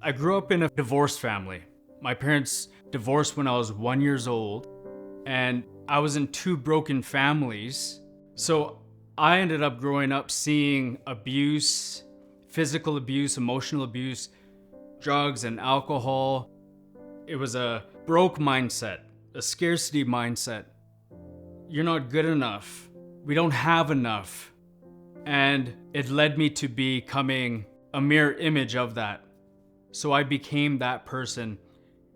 I grew up in a divorced family. My parents divorced when I was 1 year old, and I was in two broken families. So I ended up growing up seeing abuse, physical abuse, emotional abuse, drugs, and alcohol. It was a broke mindset, a scarcity mindset. You're not good enough. We don't have enough. And it led me to becoming a mirror image of that. So I became that person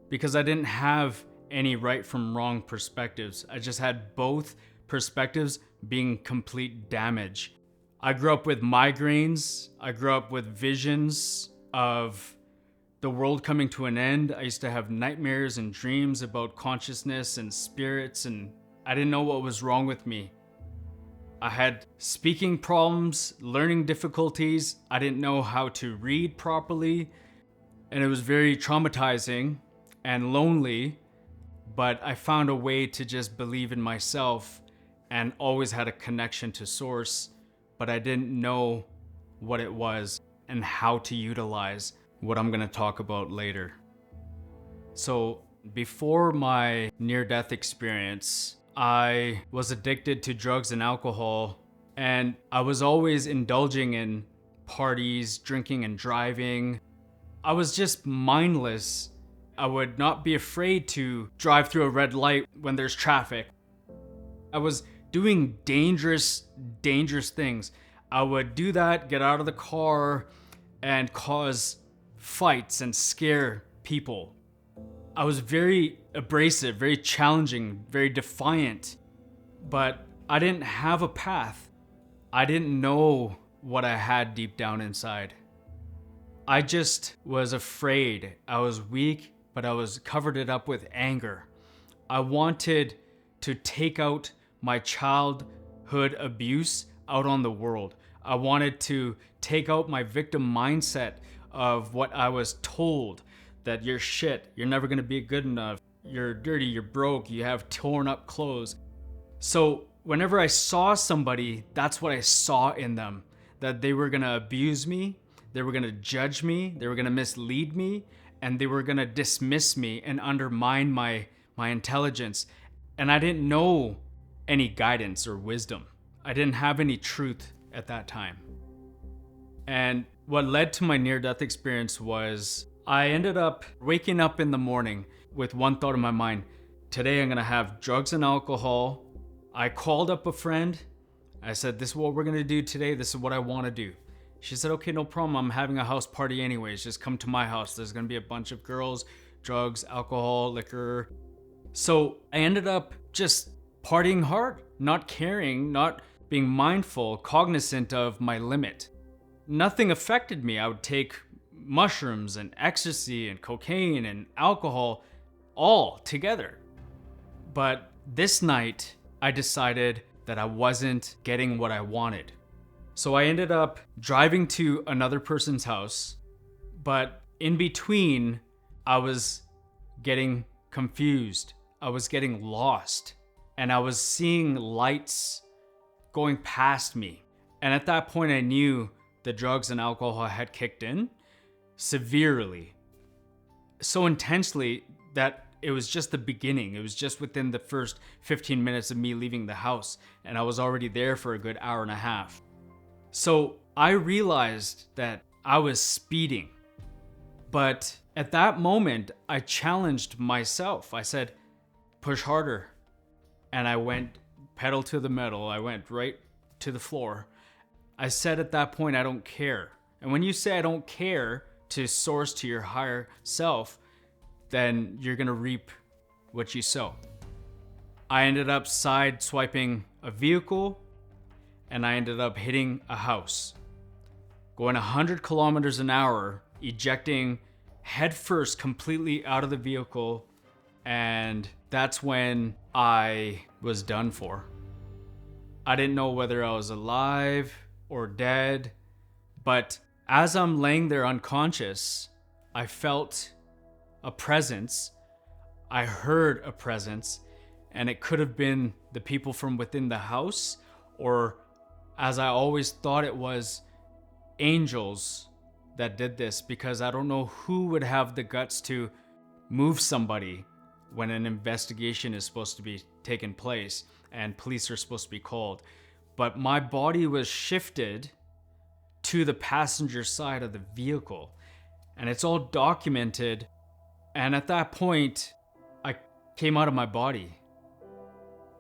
because I didn't have any right from wrong perspectives. I just had both perspectives being complete damage. I grew up with migraines. I grew up with visions of the world coming to an end. I used to have nightmares and dreams about consciousness and spirits, and I didn't know what was wrong with me. I had speaking problems, learning difficulties. I didn't know how to read properly, and it was very traumatizing and lonely, but I found a way to just believe in myself and always had a connection to source, but I didn't know what it was and how to utilize what I'm going to talk about later. So before my near-death experience, I was addicted to drugs and alcohol, and I was always indulging in parties, drinking and driving. I was just mindless. I would not be afraid to drive through a red light when there's traffic. I was doing dangerous things. I would do that, get out of the car, and cause fights and scare people. I was very abrasive, very challenging, very defiant, but I didn't have a path. I didn't know what I had deep down inside. I just was afraid. I was weak, but I was covered it up with anger. I wanted to take out my childhood abuse out on the world. I wanted to take out my victim mindset of what I was told, that you're shit, you're never gonna be good enough, you're dirty, you're broke, you have torn up clothes. So whenever I saw somebody, that's what I saw in them, that they were gonna abuse me, they were gonna judge me, they were gonna mislead me, and they were gonna dismiss me and undermine my intelligence. And I didn't know any guidance or wisdom. I didn't have any truth at that time. And what led to my near-death experience was I ended up waking up in the morning with one thought in my mind: today I'm gonna have drugs and alcohol. I called up a friend. I said, this is what we're gonna do today. This is what I wanna do. She said, okay, no problem. I'm having a house party anyways. Just come to my house. There's gonna be a bunch of girls, drugs, alcohol, liquor. So I ended up just partying hard, not caring, not being mindful, cognizant of my limit. Nothing affected me. I would take mushrooms and ecstasy and cocaine and alcohol all together. But this night, I decided that I wasn't getting what I wanted. So I ended up driving to another person's house, but in between, I was getting confused. I was getting lost, and I was seeing lights going past me. And at that point, I knew the drugs and alcohol had kicked in severely, so intensely that it was just the beginning. It was just within the first 15 minutes of me leaving the house, and I was already there for a good hour and a half. So I realized that I was speeding. But at that moment, I challenged myself. I said, push harder. And I went pedal to the metal. I went right to the floor. I said at that point, I don't care. And when you say I don't care to source to your higher self, then you're gonna reap what you sow. I ended up side swiping a vehicle, and I ended up hitting a house, going 100 kilometers an hour, ejecting headfirst completely out of the vehicle, and that's when I was done for. I didn't know whether I was alive or dead, but as I'm laying there unconscious, I felt a presence. I heard a presence, and it could have been the people from within the house, or as I always thought it was, angels that did this, because I don't know who would have the guts to move somebody when an investigation is supposed to be taking place and police are supposed to be called. But my body was shifted to the passenger side of the vehicle, and it's all documented. And at that point, I came out of my body.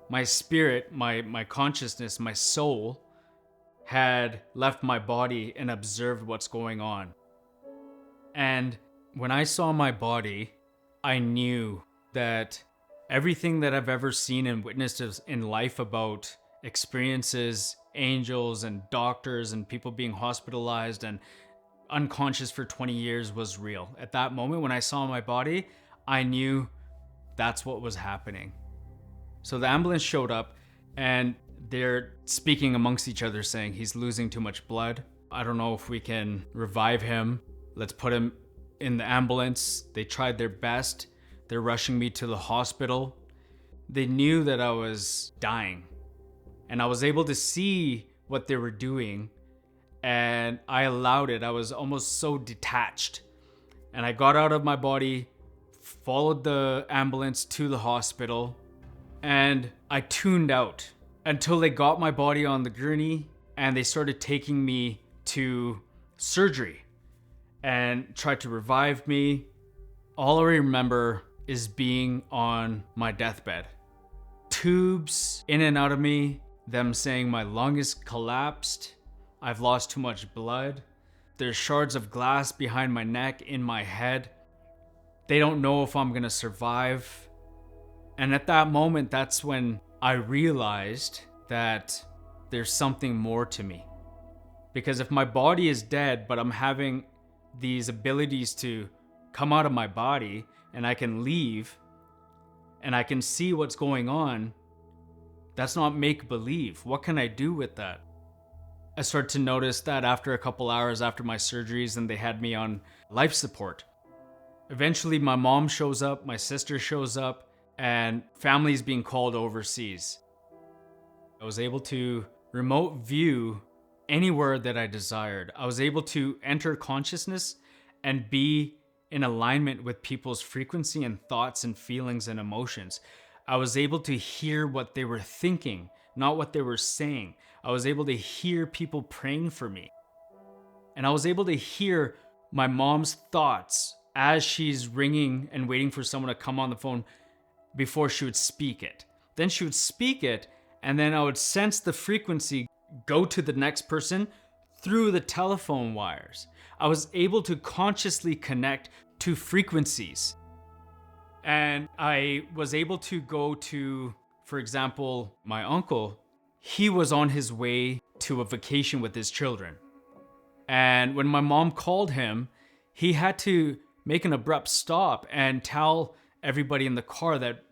My spirit, my consciousness, my soul had left my body and observed what's going on. And when I saw my body, I knew that everything that I've ever seen and witnessed in life about experiences, angels and doctors and people being hospitalized and unconscious for 20 years was real. At that moment when I saw my body, I knew that's what was happening. So the ambulance showed up and they're speaking amongst each other saying, he's losing too much blood. I don't know if we can revive him. Let's put him in the ambulance. They tried their best. They're rushing me to the hospital. They knew that I was dying, and I was able to see what they were doing, and I allowed it. I was almost so detached, and I got out of my body, followed the ambulance to the hospital, and I tuned out until they got my body on the gurney and they started taking me to surgery and tried to revive me. All I remember is being on my deathbed. Tubes in and out of me, them saying my lung is collapsed, I've lost too much blood. There's shards of glass behind my neck, in my head. They don't know if I'm gonna survive. And at that moment, that's when I realized that there's something more to me. Because if my body is dead, but I'm having these abilities to come out of my body and I can leave and I can see what's going on, that's not make-believe. What can I do with that? I started to notice that after a couple hours after my surgeries and they had me on life support. Eventually my mom shows up, my sister shows up, and family's being called overseas. I was able to remote view anywhere that I desired. I was able to enter consciousness and be in alignment with people's frequency and thoughts and feelings and emotions. I was able to hear what they were thinking, not what they were saying. I was able to hear people praying for me. And I was able to hear my mom's thoughts as she's ringing and waiting for someone to come on the phone before she would speak it. Then she would speak it, and then I would sense the frequency go to the next person through the telephone wires. I was able to consciously connect to frequencies. And I was able to go to, for example, my uncle. He was on his way to a vacation with his children. And when my mom called him, he had to make an abrupt stop and tell everybody in the car that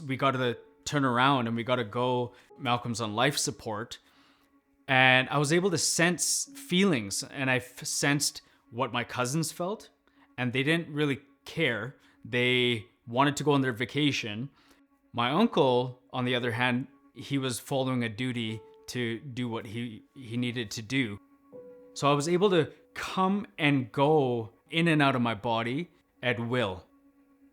we got to turn around and we got to go. Malcolm's on life support. And I was able to sense feelings, and I sensed what my cousins felt, and they didn't really care. They wanted to go on their vacation. My uncle, on the other hand, he was following a duty to do what he needed to do. So I was able to come and go in and out of my body at will.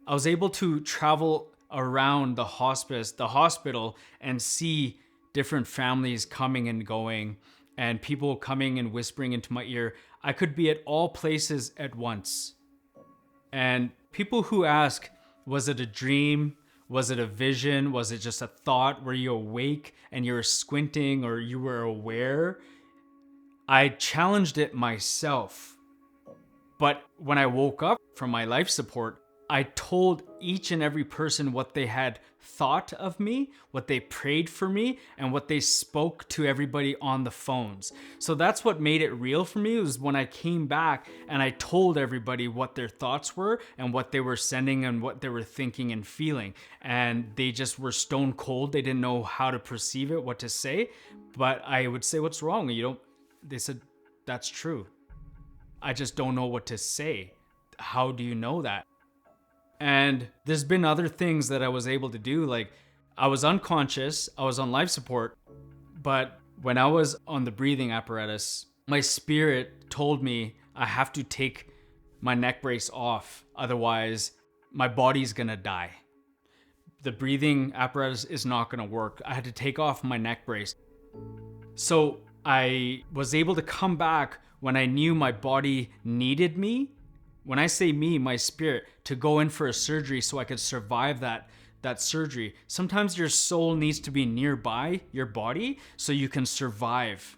I was able to travel around the hospital, and see different families coming and going and people coming and whispering into my ear. I could be at all places at once. And people who ask, was it a dream? Was it a vision? Was it just a thought? Were you awake and you were squinting, or you were aware? I challenged it myself. But when I woke up from my life support, I told each and every person what they had thought of me, what they prayed for me, and what they spoke to everybody on the phones. So that's what made it real for me, was when I came back and I told everybody what their thoughts were and what they were sending and what they were thinking and feeling. And they just were stone cold. They didn't know how to perceive it, what to say. But I would say, what's wrong? They said, that's true. I just don't know what to say. How do you know that? And there's been other things that I was able to do. Like, I was unconscious, I was on life support, but when I was on the breathing apparatus, my spirit told me, I have to take my neck brace off. Otherwise, my body's gonna die. The breathing apparatus is not gonna work. I had to take off my neck brace. So I was able to come back when I knew my body needed me. When I say me, my spirit, to go in for a surgery so I could survive that surgery. Sometimes your soul needs to be nearby your body so you can survive.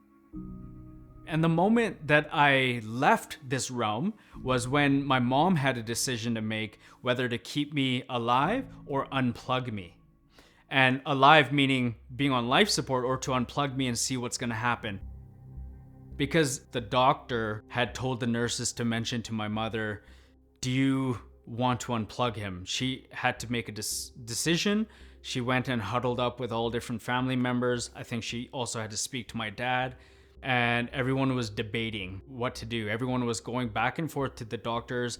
And the moment that I left this realm was when my mom had a decision to make whether to keep me alive or unplug me. And alive meaning being on life support, or to unplug me and see what's going to happen. Because the doctor had told the nurses to mention to my mother, do you want to unplug him? She had to make a decision. She went and huddled up with all different family members. I think she also had to speak to my dad. And everyone was debating what to do. Everyone was going back and forth to the doctors.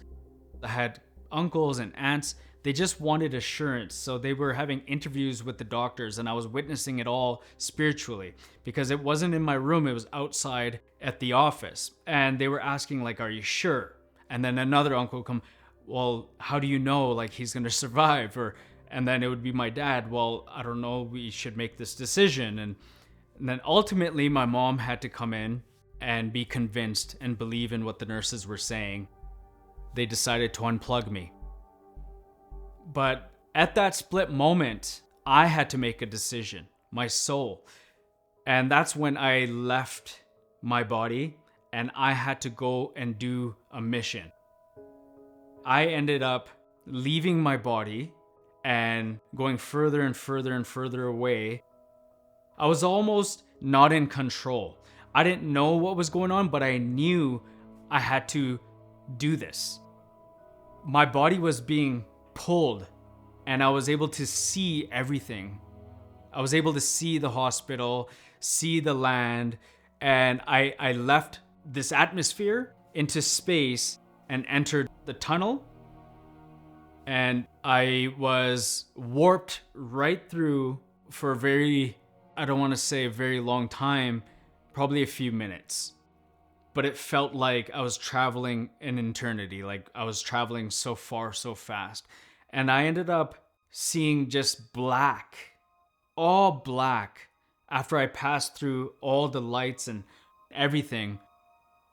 I had uncles and aunts. They just wanted assurance. So they were having interviews with the doctors, and I was witnessing it all spiritually because it wasn't in my room. It was outside at the office. And they were asking, like, are you sure? And then another uncle would come, well, how do you know, like, he's going to survive? And then it would be my dad, well, I don't know, we should make this decision. And then ultimately my mom had to come in and be convinced and believe in what the nurses were saying. They decided to unplug me. But at that split moment, I had to make a decision, my soul. And that's when I left my body and I had to go and do a mission. I ended up leaving my body and going further and further and further away. I was almost not in control. I didn't know what was going on, but I knew I had to do this. My body was being pulled and I was able to see everything. I was able to see the hospital, see the land, and I left this atmosphere into space and entered the tunnel. And I was warped right through for I don't want to say a very long time, probably a few minutes. But it felt like I was traveling an eternity, like I was traveling so far, so fast. And I ended up seeing just black, all black, after I passed through all the lights and everything.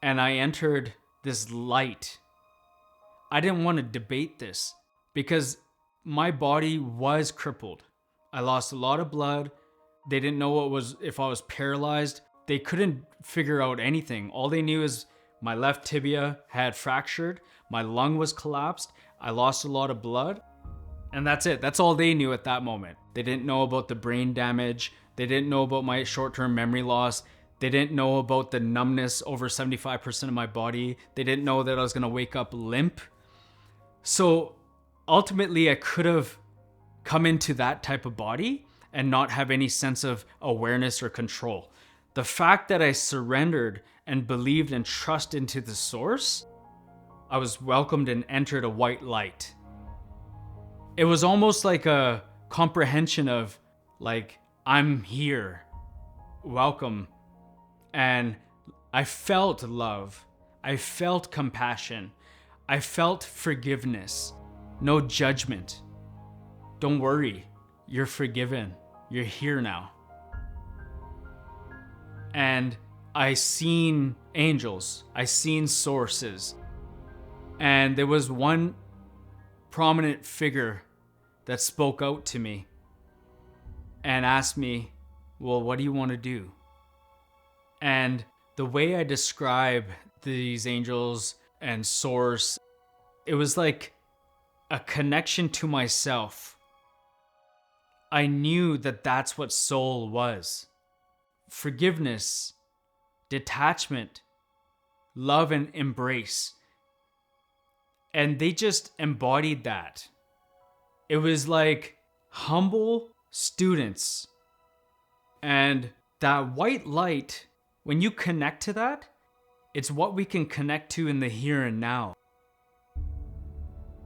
And I entered this light. I didn't want to debate this because my body was crippled. I lost a lot of blood. They didn't know if I was paralyzed. They couldn't figure out anything. All they knew is my left tibia had fractured, my lung was collapsed, I lost a lot of blood, and that's it. That's all they knew at that moment. They didn't know about the brain damage. They didn't know about my short-term memory loss. They didn't know about the numbness over 75% of my body. They didn't know that I was going to wake up limp. So ultimately, I could have come into that type of body and not have any sense of awareness or control. The fact that I surrendered and believed and trusted into the source, I was welcomed and entered a white light. It was almost like a comprehension of, like, I'm here, welcome. And I felt love. I felt compassion. I felt forgiveness. No judgment. Don't worry, you're forgiven. You're here now. And I seen angels. I seen sources. And there was one prominent figure that spoke out to me and asked me, well, what do you want to do? And the way I describe these angels and source, it was like a connection to myself. I knew that that's what soul was. Forgiveness, detachment, love, and embrace. And they just embodied that. It was like humble students. And that white light, when you connect to that, it's what we can connect to in the here and now.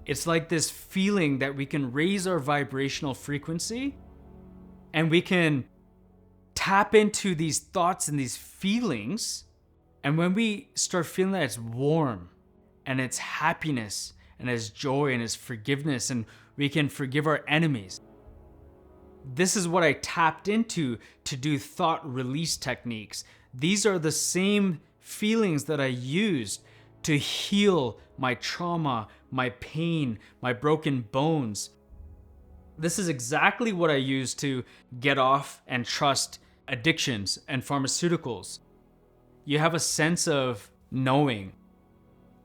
It's like this feeling that we can raise our vibrational frequency and we can tap into these thoughts and these feelings And when we start feeling that it's warm and it's happiness and it's joy and it's forgiveness and we can forgive our enemies, this is what I tapped into to do thought release techniques. These are the same feelings that I used to heal my trauma, my pain, my broken bones. This is exactly what I use to get off and trust addictions and pharmaceuticals. You have a sense of knowing.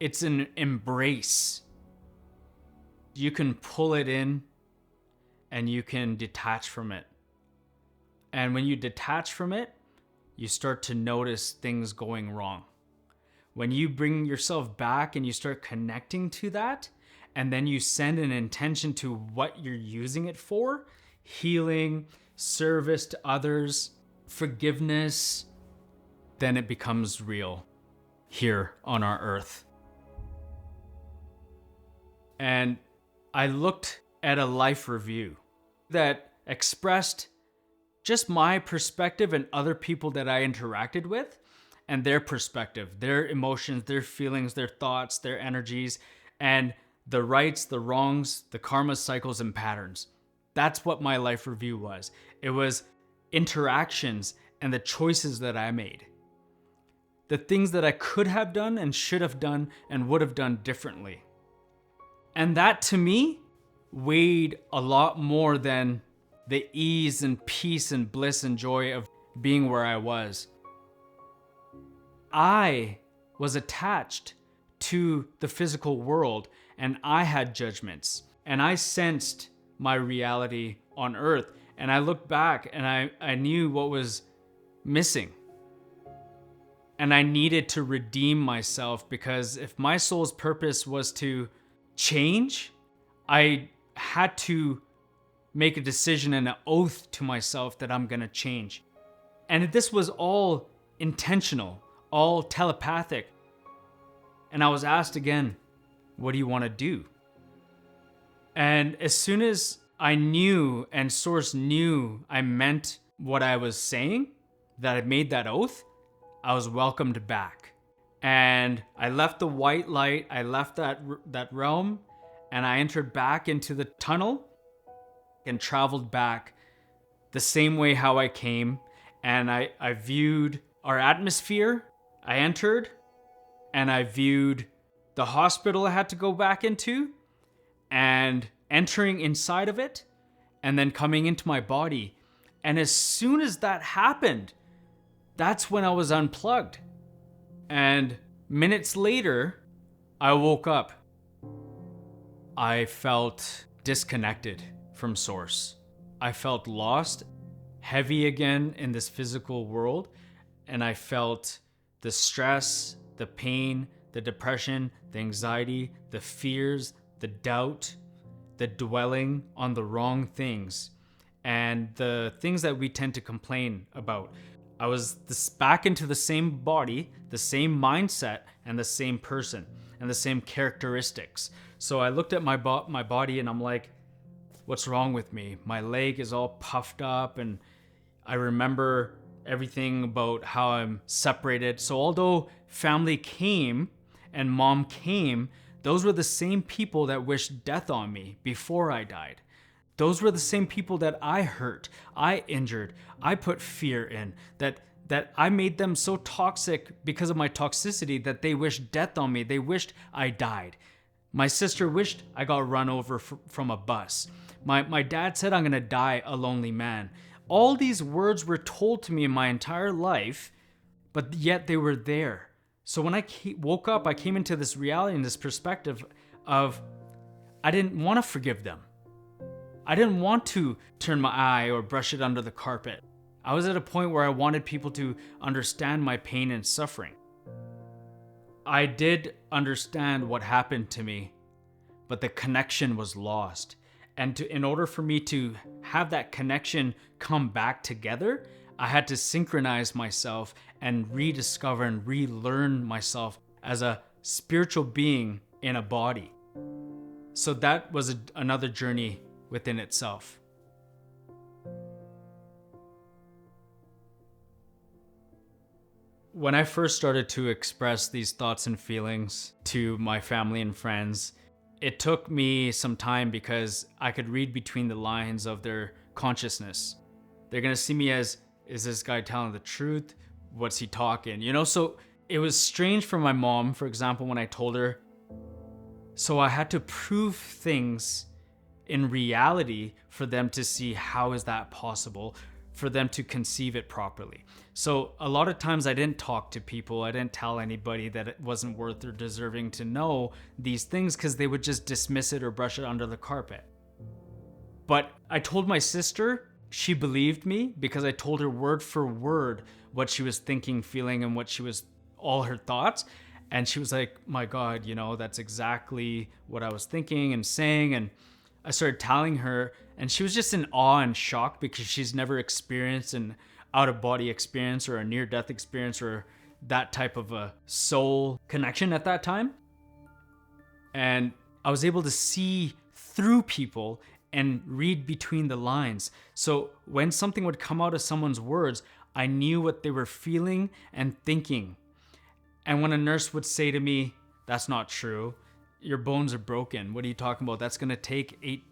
It's an embrace. You can pull it in and you can detach from it. And when you detach from it, you start to notice things going wrong. When you bring yourself back and you start connecting to that, and then you send an intention to what you're using it for, healing, service to others, forgiveness, then it becomes real here on our earth. And I looked at a life review that expressed just my perspective and other people that I interacted with and their perspective, their emotions, their feelings, their thoughts, their energies, and the rights, the wrongs, the karma cycles and patterns. That's what my life review was. It was interactions and the choices that I made. The things that I could have done and should have done and would have done differently. And that to me weighed a lot more than the ease and peace and bliss and joy of being where I was. I was attached to the physical world and I had judgments and I sensed my reality on earth. And I looked back and I knew what was missing. And I needed to redeem myself, because if my soul's purpose was to change, I had to make a decision and an oath to myself that I'm gonna change. And this was all intentional, all telepathic. And I was asked again, what do you want to do? And as soon as I knew and Source knew I meant what I was saying, that I made that oath, I was welcomed back. And I left the white light, I left that realm, and I entered back into the tunnel and traveled back the same way how I came. And I viewed our atmosphere. I entered and I viewed the hospital I had to go back into and entering inside of it and then coming into my body. And as soon as that happened, that's when I was unplugged. And minutes later, I woke up. I felt disconnected from Source. I felt lost, heavy again in this physical world. And I felt the stress, the pain, the depression, the anxiety, the fears, the doubt, the dwelling on the wrong things, and the things that we tend to complain about. I was back into the same body, the same mindset, and the same person, and the same characteristics. So I looked at my body and I'm like, what's wrong with me? My leg is all puffed up, and I remember everything about how I'm separated. So although family came and mom came, those were the same people that wished death on me before I died. Those were the same people that I hurt, I injured, I put fear in, that I made them so toxic because of my toxicity that they wished death on me. They wished I died. My sister wished I got run over from a bus. My dad said I'm gonna die a lonely man. All these words were told to me in my entire life, but yet they were there. So when I woke up, I came into this reality and this perspective of I didn't want to forgive them. I didn't want to turn my eye or brush it under the carpet. I was at a point where I wanted people to understand my pain and suffering. I did understand what happened to me, but the connection was lost. And in order for me to have that connection come back together, I had to synchronize myself and rediscover and relearn myself as a spiritual being in a body. So that was another journey within itself. When I first started to express these thoughts and feelings to my family and friends, it took me some time because I could read between the lines of their consciousness. They're gonna see me as, is this guy telling the truth? What's he talking? So it was strange for my mom, for example, when I told her. So I had to prove things in reality for them to see how is that possible, for them to conceive it properly. So a lot of times I didn't talk to people. I didn't tell anybody that it wasn't worth or deserving to know these things because they would just dismiss it or brush it under the carpet. But I told my sister, she believed me because I told her word for word what she was thinking, feeling, and what she was, all her thoughts. And she was like, my God, that's exactly what I was thinking and saying. And I started telling her, and she was just in awe and shock because she's never experienced an out-of-body experience or a near-death experience or that type of a soul connection at that time. And I was able to see through people and read between the lines. So when something would come out of someone's words, I knew what they were feeling and thinking. And when a nurse would say to me, that's not true, your bones are broken. What are you talking about? That's gonna take 8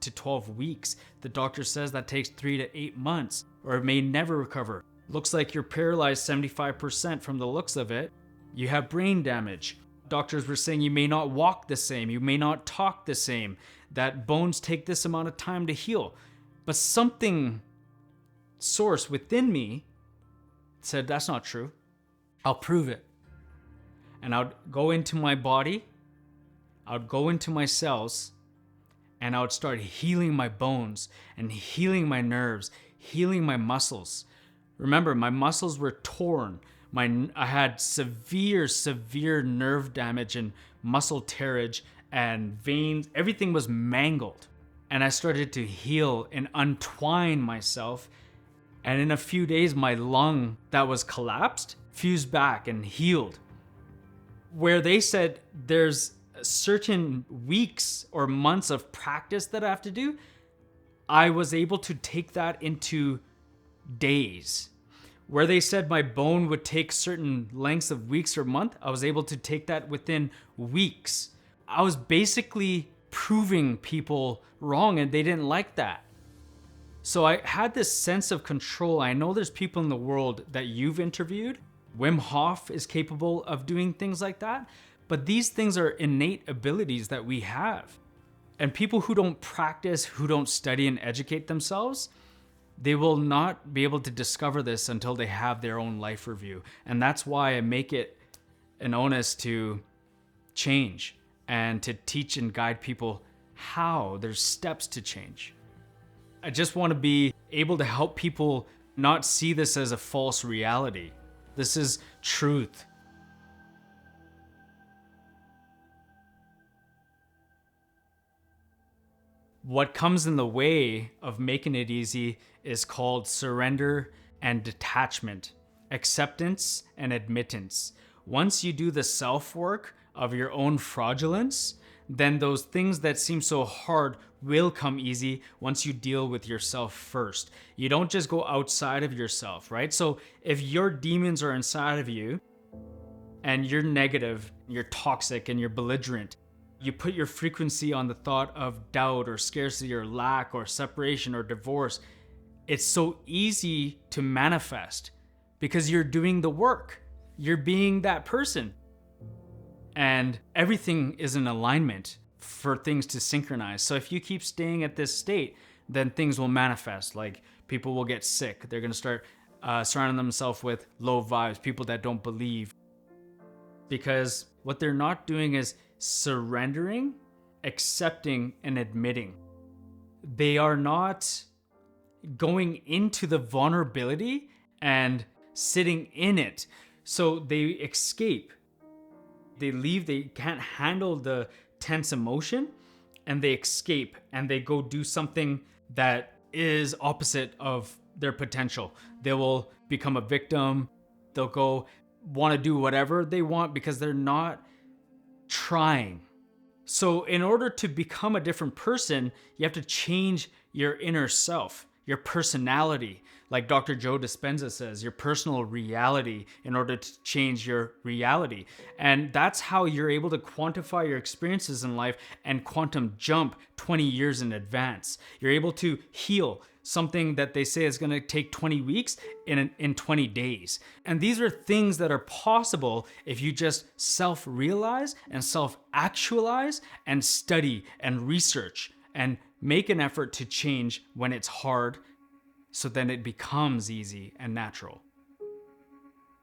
to 12 weeks. The doctor says that takes 3 to 8 months, or it may never recover. Looks like you're paralyzed 75% from the looks of it. You have brain damage. Doctors were saying you may not walk the same, you may not talk the same, that bones take this amount of time to heal. But something source within me said, that's not true. I'll prove it. And I would go into my body, I would go into my cells, and I would start healing my bones and healing my nerves, healing my muscles. Remember, my muscles were torn. I had severe nerve damage and muscle tearage and veins. Everything was mangled. And I started to heal and untwine myself. And in a few days, my lung that was collapsed fused back and healed. Where they said there's certain weeks or months of practice that I have to do, I was able to take that into days. Where they said my bone would take certain lengths of weeks or month, I was able to take that within weeks. I was basically proving people wrong, and they didn't like that. So I had this sense of control. I know there's people in the world that you've interviewed. Wim Hof is capable of doing things like that. But these things are innate abilities that we have. And people who don't practice, who don't study and educate themselves, they will not be able to discover this until they have their own life review. And that's why I make it an onus to change and to teach and guide people how there's steps to change. I just want to be able to help people not see this as a false reality. This is truth. What comes in the way of making it easy is called surrender and detachment, acceptance and admittance. Once you do the self-work of your own fraudulence, then those things that seem so hard will come easy once you deal with yourself first. You don't just go outside of yourself, right? So if your demons are inside of you and you're negative, you're toxic and you're belligerent, you put your frequency on the thought of doubt or scarcity or lack or separation or divorce, it's so easy to manifest because you're doing the work. You're being that person. And everything is in alignment for things to synchronize. So if you keep staying at this state, then things will manifest. Like people will get sick. They're going to start surrounding themselves with low vibes, people that don't believe. Because what they're not doing is surrendering, accepting, and admitting. They are not going into the vulnerability and sitting in it. So they escape. They leave, they can't handle the tense emotion, and they escape and they go do something that is opposite of their potential. They will become a victim. They'll go want to do whatever they want because they're not trying. So in order to become a different person, you have to change your inner self. your personality. Like Dr. Joe Dispenza says, your personal reality in order to change your reality. And that's how you're able to quantify your experiences in life and quantum jump 20 years in advance. You're able to heal something that they say is going to take 20 weeks in 20 days. And these are things that are possible if you just self-realize and self-actualize and study and research and make an effort to change when it's hard, so then it becomes easy and natural.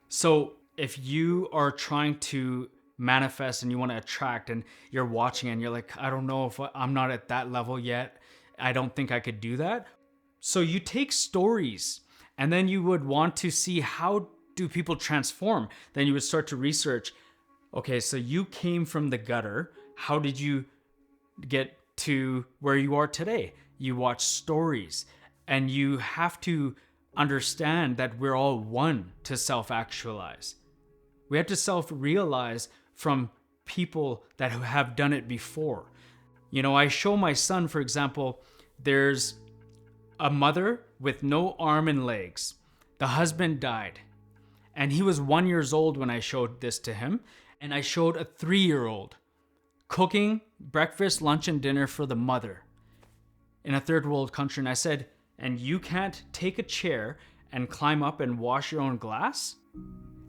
So if you are trying to manifest and you want to attract and you're watching and you're like, I don't know if I'm not at that level yet. I don't think I could do that. So you take stories and then you would want to see how do people transform. Then you would start to research, okay, so you came from the gutter. How did you get to where you are today? You watch stories. And you have to understand that we're all one to self-actualize. We have to self-realize from people that have done it before. You know, I show my son, for example, there's a mother with no arm and legs. The husband died. And he was 1 year old when I showed this to him. And I showed a 3-year-old cooking breakfast, lunch, and dinner for the mother in a third world country. And I said, and you can't take a chair and climb up and wash your own glass?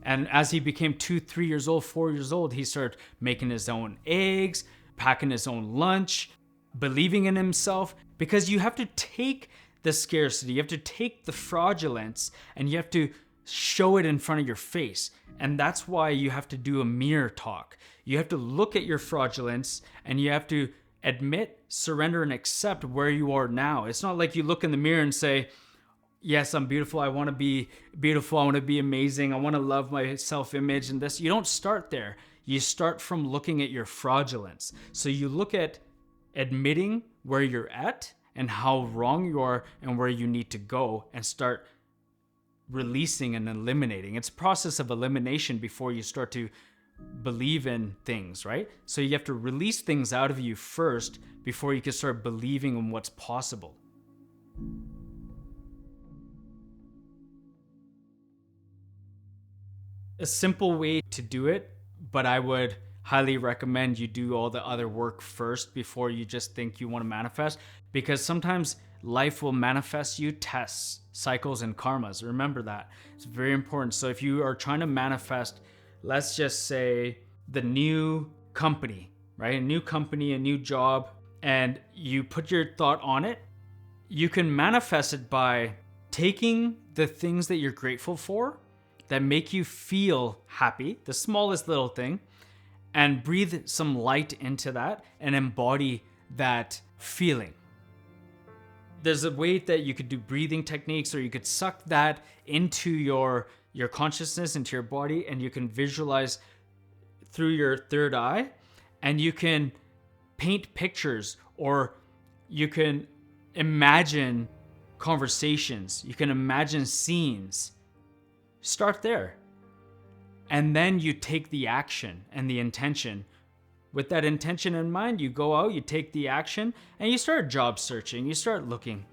And as he became 2, 3 years old, 4 years old, he started making his own eggs, packing his own lunch, believing in himself. Because you have to take the scarcity, you have to take the fraudulence, and you have to show it in front of your face. And that's why you have to do a mirror talk. You have to look at your fraudulence and you have to admit, surrender, and accept where you are now. It's not like you look in the mirror and say, yes, I'm beautiful. I want to be beautiful. I want to be amazing. I want to love my self-image and this. You don't start there. You start from looking at your fraudulence. So you look at admitting where you're at and how wrong you are and where you need to go and start releasing and eliminating. It's a process of elimination before you start to believe in things, right? So you have to release things out of you first before you can start believing in what's possible. A simple way to do it, but I would highly recommend you do all the other work first before you just think you want to manifest, because sometimes life will manifest you tests, cycles, and karmas. Remember that. It's very important. So if you are trying to manifest, let's just say the new company, right? A new company, a new job, and you put your thought on it, you can manifest it by taking the things that you're grateful for that make you feel happy, the smallest little thing, and breathe some light into that and embody that feeling. There's a way that you could do breathing techniques, or you could suck that into your consciousness, into your body, and you can visualize through your third eye, and you can paint pictures, or you can imagine conversations, you can imagine scenes. Start there. And then you take the action and the intention. With that intention in mind, you go out, you take the action, and you start job searching, you start looking.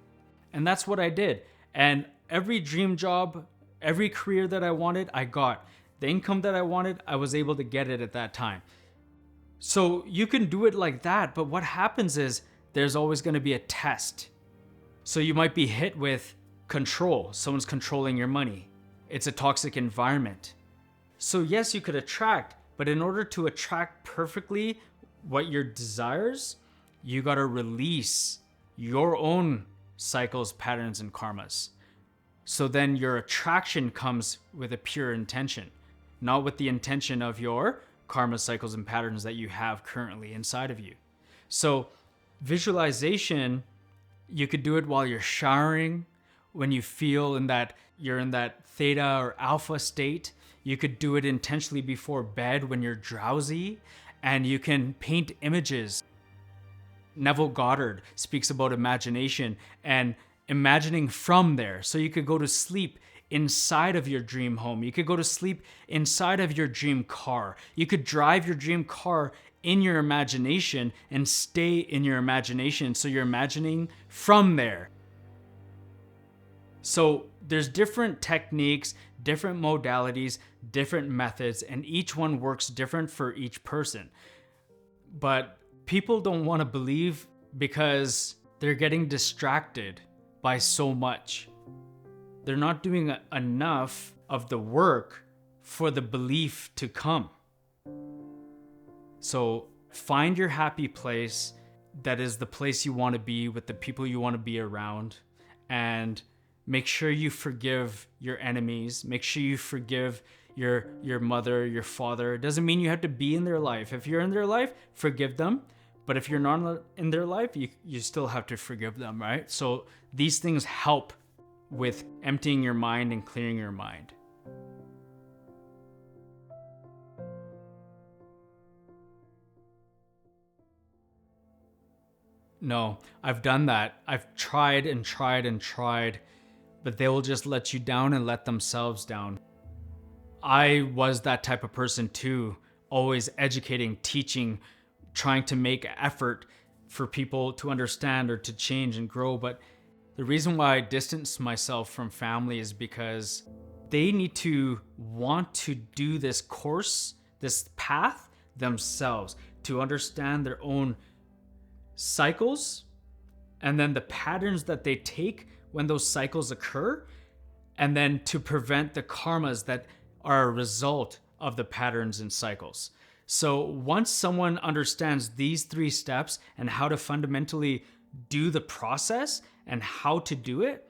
And that's what I did. And every dream job, every career that I wanted, I got. The income that I wanted, I was able to get it at that time. So you can do it like that, but what happens is there's always going to be a test. So you might be hit with control. Someone's controlling your money. It's a toxic environment. So yes, you could attract, but in order to attract perfectly what your desires, you got to release your own cycles, patterns, and karmas. So then your attraction comes with a pure intention, not with the intention of your karma, cycles, and patterns that you have currently inside of you. So visualization, you could do it while you're showering, when you feel in that you're in that theta or alpha state. You could do it intentionally before bed when you're drowsy, and you can paint images. Neville Goddard speaks about imagination and imagining from there. So you could go to sleep inside of your dream home. You could go to sleep inside of your dream car. You could drive your dream car in your imagination and stay in your imagination. So you're imagining from there. So there's different techniques, different modalities, different methods, and each one works different for each person. But people don't want to believe because they're getting distracted by so much. They're not doing enough of the work for the belief to come. So find your happy place that is the place you want to be with the people you want to be around, and make sure you forgive your enemies. Make sure you forgive your mother, your father. It doesn't mean you have to be in their life. If you're in their life, forgive them. But if you're not in their life, you still have to forgive them, right? So these things help with emptying your mind and clearing your mind. No, I've done that. I've tried and tried and tried, but they will just let you down and let themselves down. I was that type of person too, always educating, teaching, trying to make effort for people to understand or to change and grow. But the reason why I distance myself from family is because they need to want to do this course, this path themselves, to understand their own cycles and then the patterns that they take when those cycles occur, and then to prevent the karmas that are a result of the patterns and cycles. So once someone understands these 3 steps and how to fundamentally do the process and how to do it,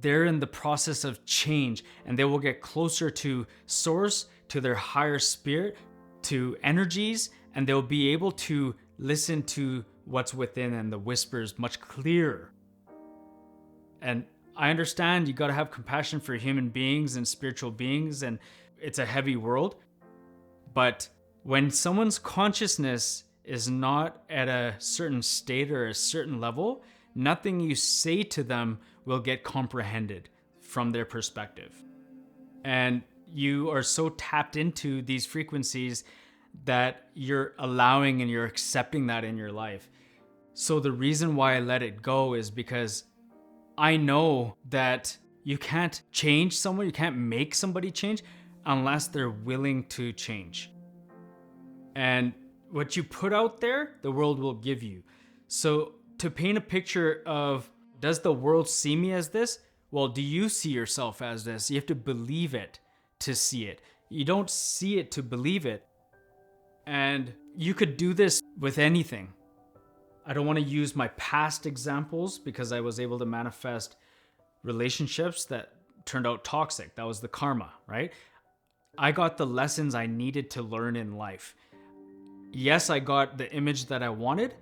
they're in the process of change, and they will get closer to source, to their higher spirit, to energies, and they'll be able to listen to what's within and the whispers much clearer. And I understand you got to have compassion for human beings and spiritual beings, and it's a heavy world. But when someone's consciousness is not at a certain state or a certain level, nothing you say to them will get comprehended from their perspective. And you are so tapped into these frequencies that you're allowing and you're accepting that in your life. So the reason why I let it go is because I know that you can't change someone, you can't make somebody change unless they're willing to change. And what you put out there, the world will give you. So to paint a picture of, does the world see me as this? Well, do you see yourself as this? You have to believe it to see it. You don't see it to believe it. And you could do this with anything. I don't want to use my past examples because I was able to manifest relationships that turned out toxic. That was the karma, right? I got the lessons I needed to learn in life. Yes, I got the image that I wanted,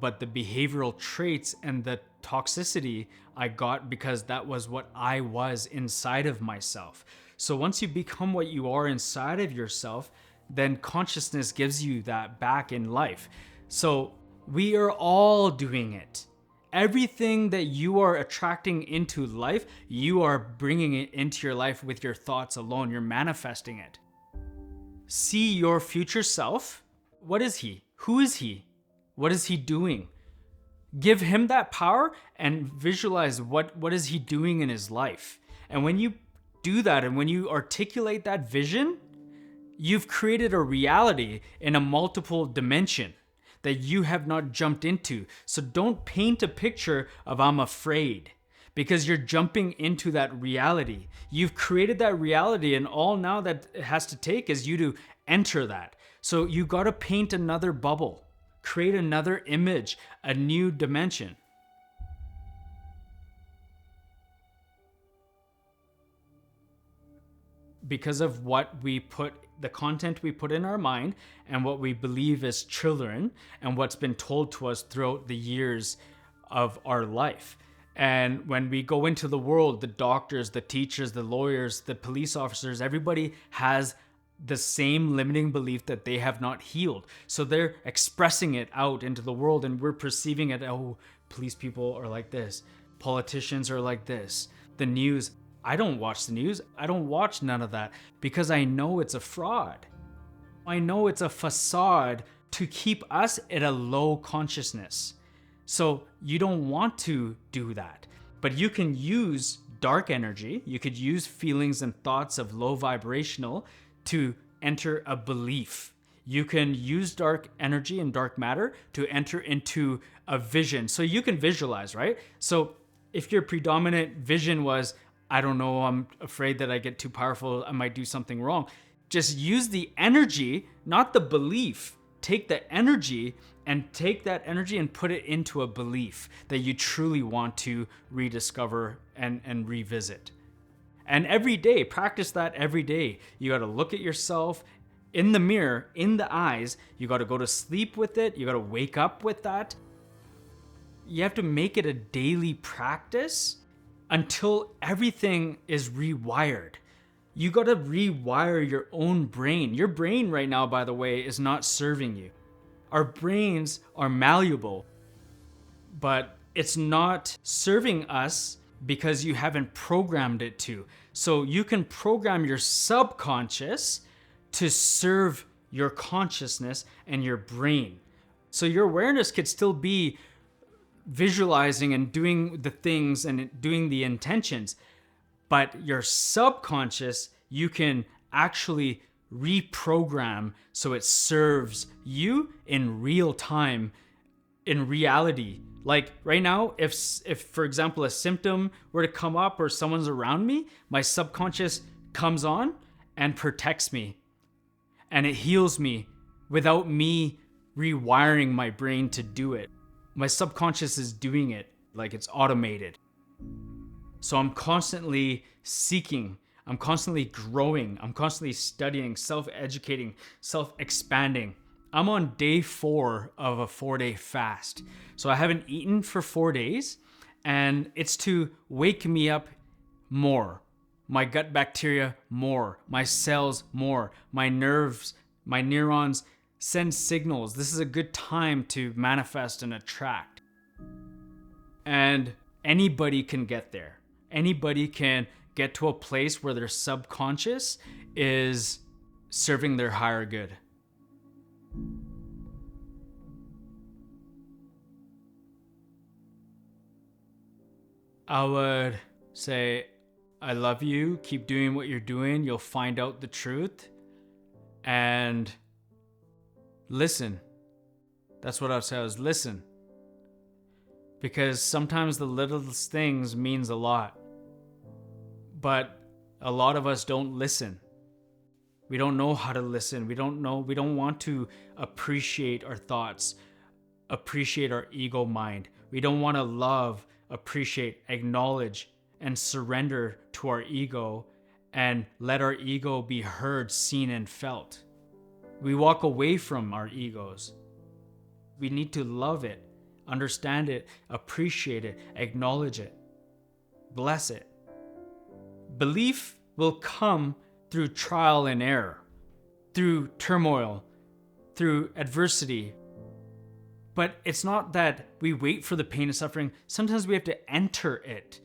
but the behavioral traits and the toxicity I got because that was what I was inside of myself. So once you become what you are inside of yourself, then consciousness gives you that back in life. So we are all doing it. Everything that you are attracting into life, you are bringing it into your life with your thoughts alone. You're manifesting it. See your future self. What is he? Who is he? What is he doing? Give him that power and visualize what is he doing in his life. And when you do that and when you articulate that vision, you've created a reality in a multiple dimension that you have not jumped into. So don't paint a picture of I'm afraid, because you're jumping into that reality. You've created that reality, and all now that it has to take is you to enter that. So you got to paint another bubble, create another image, a new dimension. Because of what we put, the content we put in our mind, and what we believe as children, and what's been told to us throughout the years of our life. And when we go into the world, the doctors, the teachers, the lawyers, the police officers, everybody has the same limiting belief that they have not healed. So they're expressing it out into the world, and we're perceiving it. Oh, police people are like this. Politicians are like this. The news. I don't watch the news. I don't watch none of that because I know it's a fraud. I know it's a facade to keep us at a low consciousness. So you don't want to do that, but you can use dark energy. You could use feelings and thoughts of low vibrational to enter a belief. You can use dark energy and dark matter to enter into a vision. So you can visualize, right? So if your predominant vision was, I don't know, I'm afraid that I get too powerful, I might do something wrong. Just use the energy, not the belief. Take the energy and take that energy and put it into a belief that you truly want to rediscover and revisit. And every day, practice that every day. You got to look at yourself in the mirror, in the eyes. You got to go to sleep with it. You got to wake up with that. You have to make it a daily practice until everything is rewired. You got to rewire your own brain. Your brain right now, by the way, is not serving you. Our brains are malleable, but it's not serving us because you haven't programmed it to. So you can program your subconscious to serve your consciousness and your brain. So your awareness could still be visualizing and doing the things and doing the intentions, but your subconscious, you can actually reprogram so it serves you in real time, in reality. Like right now, if for example, a symptom were to come up or someone's around me, my subconscious comes on and protects me. And it heals me without me rewiring my brain to do it. My subconscious is doing it, like it's automated. So I'm constantly seeking, I'm constantly growing, I'm constantly studying, self-educating, self-expanding. I'm on day 4 of a 4-day fast. So I haven't eaten for 4 days, and it's to wake me up more. My gut bacteria more, my cells more, my nerves, my neurons send signals. This is a good time to manifest and attract. And anybody can get there. Anybody can get to a place where their subconscious is serving their higher good. I would say, I love you. Keep doing what you're doing. You'll find out the truth. And listen. That's what I'd say, is listen. Because sometimes the littlest things means a lot. But a lot of us don't listen. We don't know how to listen. We don't want to appreciate our thoughts, appreciate our ego mind. We don't want to love, appreciate, acknowledge, and surrender to our ego and let our ego be heard, seen, and felt. We walk away from our egos. We need to love it, understand it, appreciate it, acknowledge it, bless it. Belief will come through trial and error, through turmoil, through adversity. But it's not that we wait for the pain and suffering. Sometimes we have to enter it.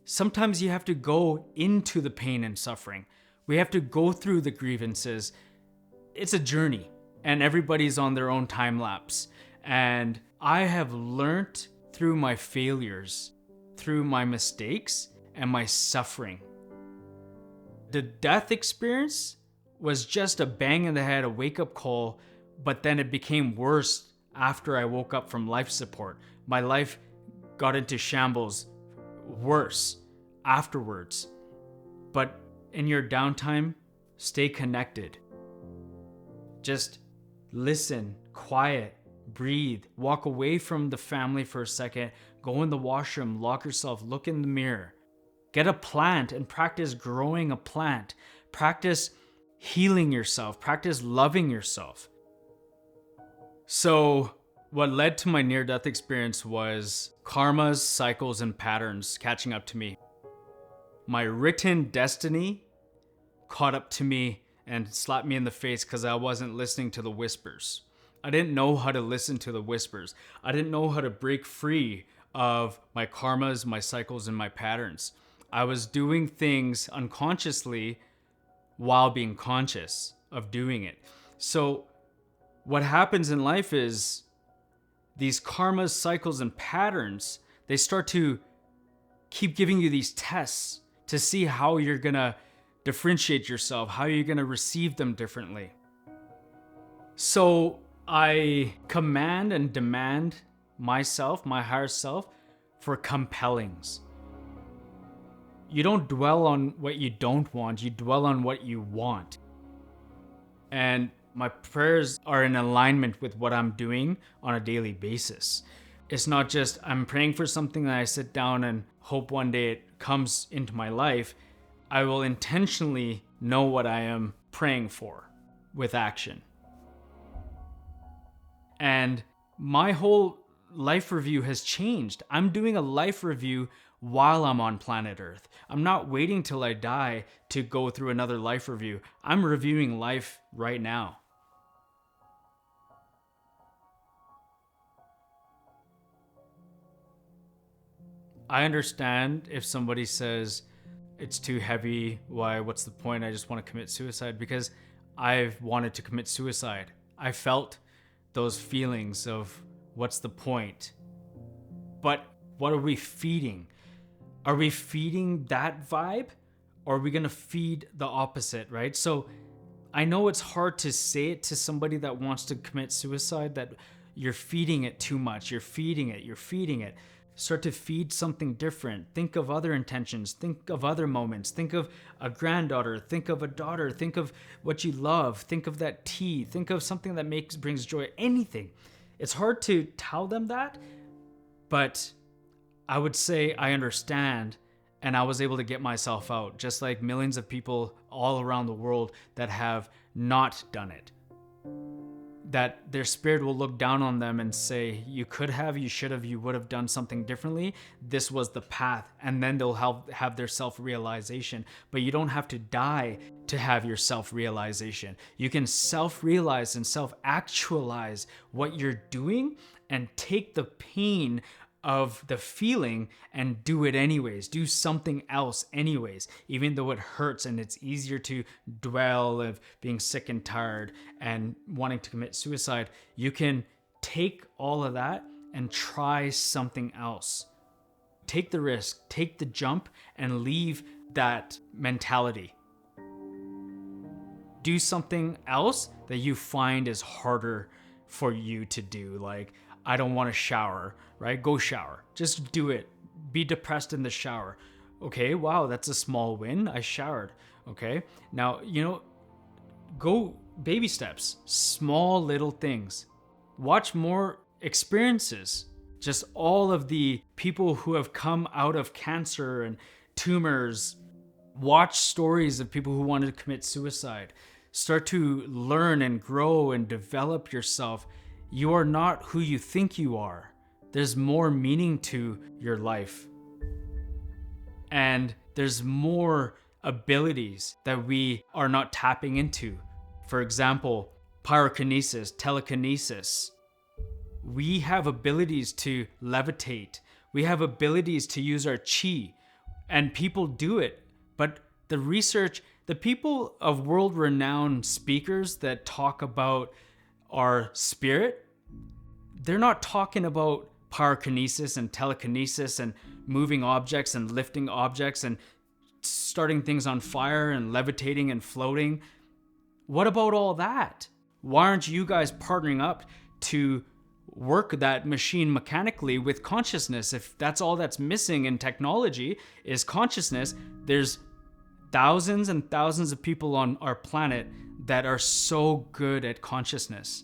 Sometimes you have to go into the pain and suffering. We have to go through the grievances. It's a journey, and everybody's on their own time lapse. And I have learned through my failures, through my mistakes, and my suffering. The death experience was just a bang in the head, a wake-up call, but then it became worse after I woke up from life support. My life got into shambles, worse afterwards. But in your downtime, stay connected. Just listen, quiet, breathe, walk away from the family for a second, go in the washroom, lock yourself, look in the mirror. Get a plant and practice growing a plant. Practice healing yourself. Practice loving yourself. So what led to my near-death experience was karmas, cycles, and patterns catching up to me. My written destiny caught up to me and slapped me in the face because I wasn't listening to the whispers. I didn't know how to listen to the whispers. I didn't know how to break free of my karmas, my cycles, and my patterns. I was doing things unconsciously while being conscious of doing it. So what happens in life is these karmas, cycles, and patterns, they start to keep giving you these tests to see how you're gonna differentiate yourself, how you're gonna receive them differently. So I command and demand myself, my higher self, for compellings. You don't dwell on what you don't want, you dwell on what you want. And my prayers are in alignment with what I'm doing on a daily basis. It's not just I'm praying for something that I sit down and hope one day it comes into my life. I will intentionally know what I am praying for with action. And my whole life review has changed. I'm doing a life review while I'm on planet Earth. I'm not waiting till I die to go through another life review. I'm reviewing life right now. I understand if somebody says it's too heavy, what's the point? I just want to commit suicide, because I've wanted to commit suicide. I felt those feelings of what's the point? But what are we feeding? Are we feeding that vibe? Or are we going to feed the opposite, right? So I know it's hard to say it to somebody that wants to commit suicide, that you're feeding it too much. You're feeding it. Start to feed something different. Think of other intentions. Think of other moments. Think of a granddaughter. Think of a daughter. Think of what you love. Think of that tea. Think of something that brings joy. Anything. It's hard to tell them that, but I would say I understand, and I was able to get myself out, just like millions of people all around the world that have not done it. That their spirit will look down on them and say, you could have, you should have, you would have done something differently. This was the path. And then they'll have their self-realization. But you don't have to die to have your self-realization. You can self-realize and self-actualize what you're doing and take the pain of the feeling and do it anyways. Do something else anyways, even though it hurts, and it's easier to dwell of being sick and tired and wanting to commit suicide. You can take all of that and try something else. Take the risk, take the jump, and leave that mentality. Do something else that you find is harder for you to do. Like, I don't want to shower, right? Go shower. Just do it. Be depressed in the shower. Okay, wow, that's a small win. I showered. Okay, now, go baby steps, small little things. Watch more experiences. Just all of the people who have come out of cancer and tumors. Watch stories of people who wanted to commit suicide. Start to learn and grow and develop yourself. You are not who you think you are. There's more meaning to your life. And there's more abilities that we are not tapping into. For example, pyrokinesis, telekinesis. We have abilities to levitate. We have abilities to use our chi. And people do it. But the research, the people of world-renowned speakers that talk about our spirit, they're not talking about pyrokinesis and telekinesis and moving objects and lifting objects and starting things on fire and levitating and floating. What about all that? Why aren't you guys partnering up to work that machine mechanically with consciousness? If that's all that's missing in technology is consciousness, there's thousands and thousands of people on our planet that are so good at consciousness.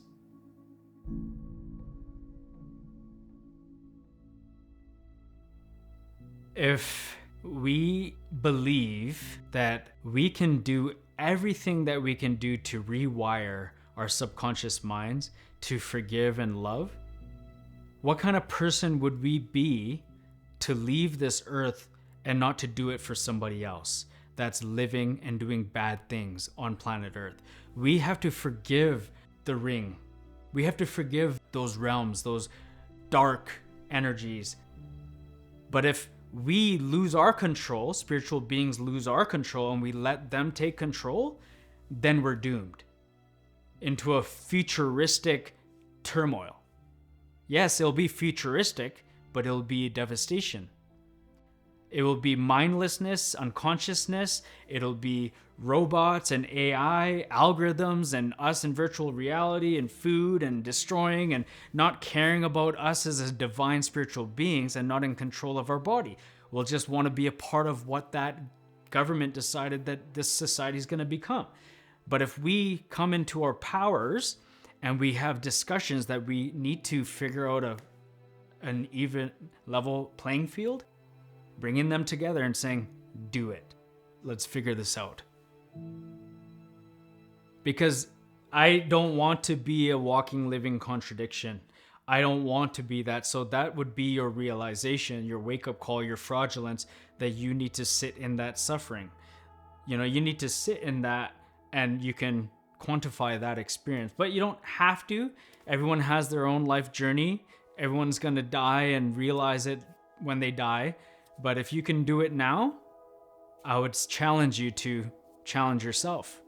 If we believe that we can do everything that we can do to rewire our subconscious minds to forgive and love, what kind of person would we be to leave this earth and not to do it for somebody else that's living and doing bad things on planet Earth? We have to forgive the ring. We have to forgive those realms, those dark energies. But if we lose our control, spiritual beings lose our control, and we let them take control, then we're doomed into a futuristic turmoil. Yes, it'll be futuristic, but it'll be devastation. It will be mindlessness, unconsciousness. It'll be robots and AI, algorithms, and us in virtual reality and food and destroying and not caring about us as a divine spiritual beings and not in control of our body. We'll just want to be a part of what that government decided that this society is going to become. But if we come into our powers and we have discussions that we need to figure out an even level playing field, bringing them together and saying, do it. Let's figure this out. Because I don't want to be a walking, living contradiction. I don't want to be that. So that would be your realization, your wake-up call, your fraudulence, that you need to sit in that suffering. You need to sit in that, and you can quantify that experience. But you don't have to. Everyone has their own life journey. Everyone's going to die and realize it when they die. But if you can do it now, I would challenge you to challenge yourself.